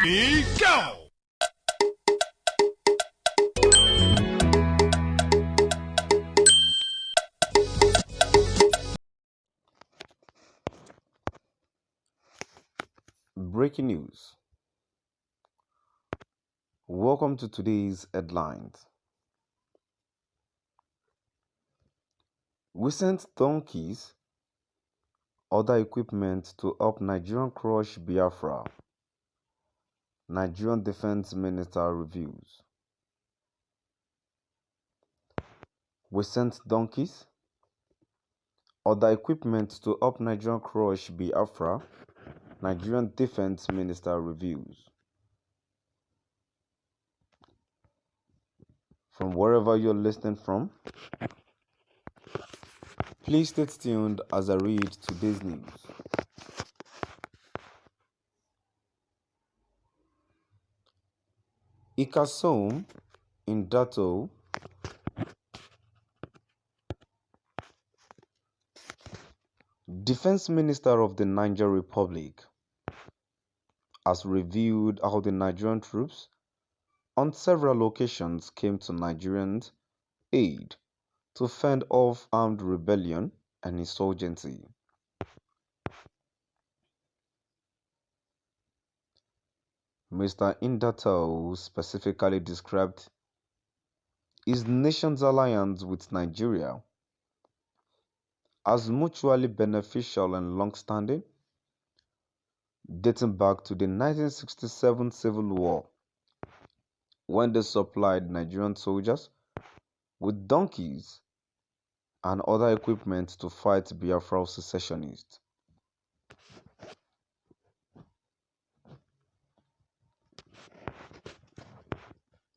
Ready, go! Breaking news. Welcome to today's headlines. We sent donkeys, other equipment to help Nigerian crush Biafra. Nigerian Defense Minister reviews. We sent donkeys, other equipment to help Nigerian crush Biafra. Nigerian Defense Minister reviews. From wherever you're listening from, please stay tuned as I read today's news. Ikasom in Dato. Defense Minister of the Niger Republic has revealed how the Nigerian troops on several occasions came to Nigerians' aid to fend off armed rebellion and insurgency. Mr. Indato specifically described his nation's alliance with Nigeria as mutually beneficial and long-standing, dating back to the 1967 Civil War, when they supplied Nigerian soldiers with donkeys and other equipment to fight Biafra secessionists.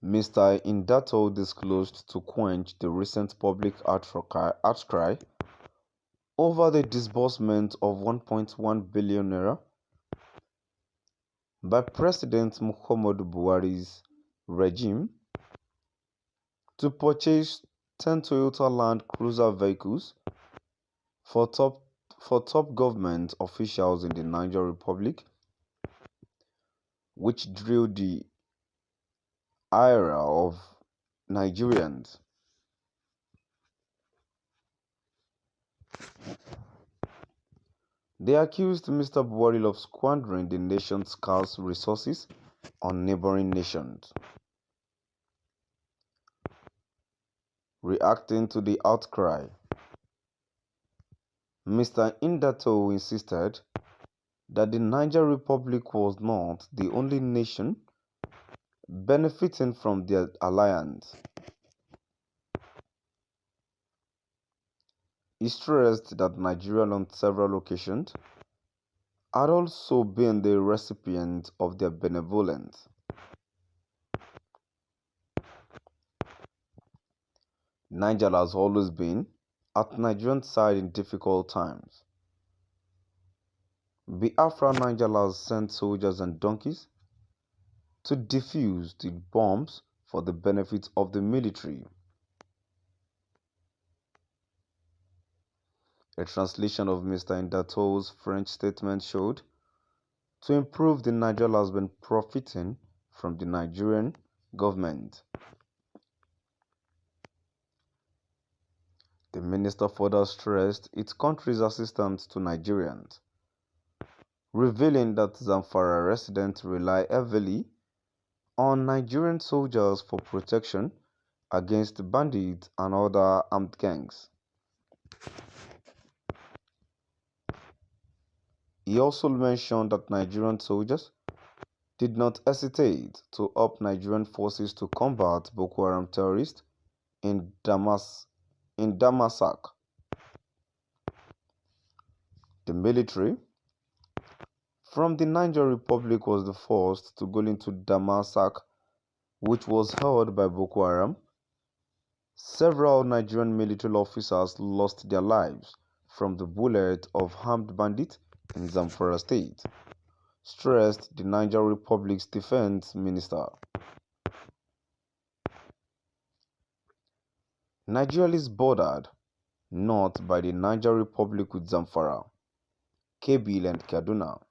Mr. Indato disclosed to quench the recent public outcry over the disbursement of 1.1 billion naira by President Muhammadu Buhari's regime to purchase 10 Toyota Land Cruiser vehicles for top government officials in the Niger Republic, which drew the ire of Nigerians. They accused Mr. Buhari of squandering the nation's scarce resources on neighboring nations. Reacting to the outcry, Mr. Indato insisted that the Niger Republic was not the only nation benefiting from the alliance. He stressed that Nigeria on several occasions had also been the recipient of their benevolence. Niger has always been at Nigerian side in difficult times. Biafra Niger has sent soldiers and donkeys to defuse the bombs for the benefit of the military. A translation of Mr. Indato's French statement showed, to improve the Niger has been profiting from the Nigerian government. The minister further stressed its country's assistance to Nigerians, revealing that Zamfara residents rely heavily on Nigerian soldiers for protection against bandits and other armed gangs. He also mentioned that Nigerian soldiers did not hesitate to help Nigerian forces to combat Boko Haram terrorists in Damasak. The military from the Niger Republic was the first to go into Damasak, which was held by Boko Haram. Several Nigerian military officers lost their lives from the bullet of armed bandits in Zamfara state, stressed the Niger Republic's defense minister. Nigeria is bordered north by the Niger Republic with Zamfara, Kebbi and Kaduna.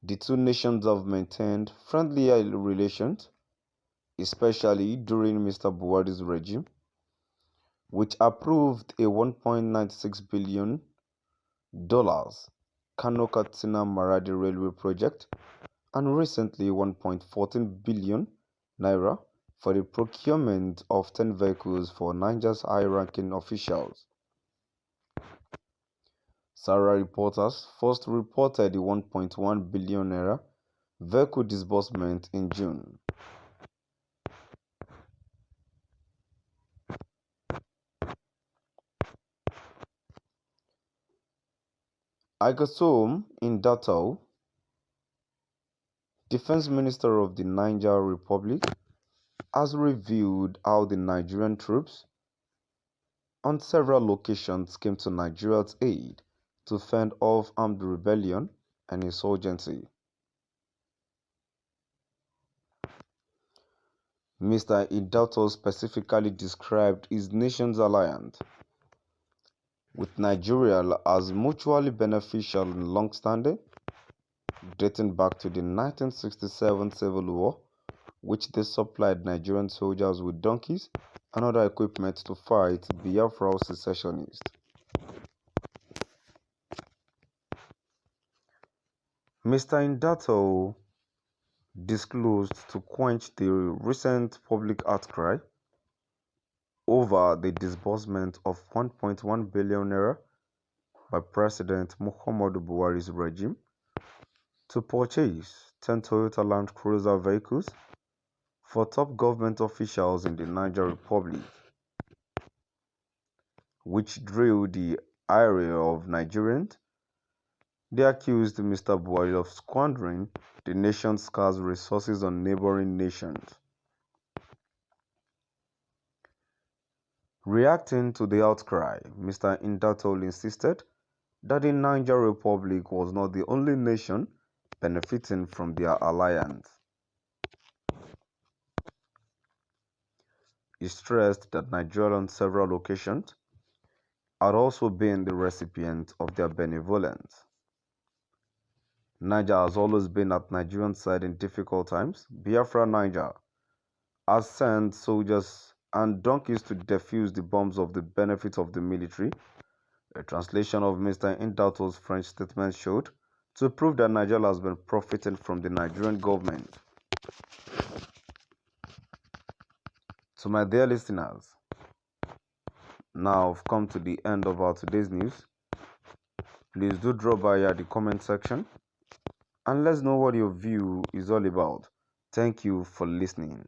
The two nations have maintained friendly relations, especially during Mr. Buhari's regime, which approved a $1.96 billion Kano Katsina Maradi railway project and recently 1.14 billion naira for the procurement of 10 vehicles for Niger's high-ranking officials. Sarah reporters first reported the 1.1 billion naira vehicle disbursement in June. Agasom in Datao, Defense Minister of the Niger Republic, has revealed how the Nigerian troops on several locations came to Nigeria's aid to fend off armed rebellion and insurgency. Mr. Idato specifically described his nation's alliance with Nigeria as mutually beneficial and long-standing, dating back to the 1967 Civil War, which they supplied Nigerian soldiers with donkeys and other equipment to fight Biafra secessionists. Mr. Indato disclosed to quench the recent public outcry over the disbursement of 1.1 billion naira by President Muhammadu Buhari's regime to purchase 10 Toyota Land Cruiser vehicles for top government officials in the Niger Republic, which drew the ire of Nigerians. They accused Mr. Buhari of squandering the nation's scarce resources on neighboring nations. Reacting to the outcry, Mr. Indatol insisted that the Niger Republic was not the only nation benefiting from their alliance. He stressed that Nigeria on several occasions had also been the recipient of their benevolence. Niger has always been at Nigerian side in difficult times. Biafra Niger has sent soldiers and donkeys to defuse the bombs of the benefit of the military. A translation of Mr. Indato's French statement showed to prove that Nigeria has been profiting from the Nigerian government. To my dear listeners, now I've come to the end of our today's news. Please do drop by at the comment section and let's know what your view is all about. Thank you for listening.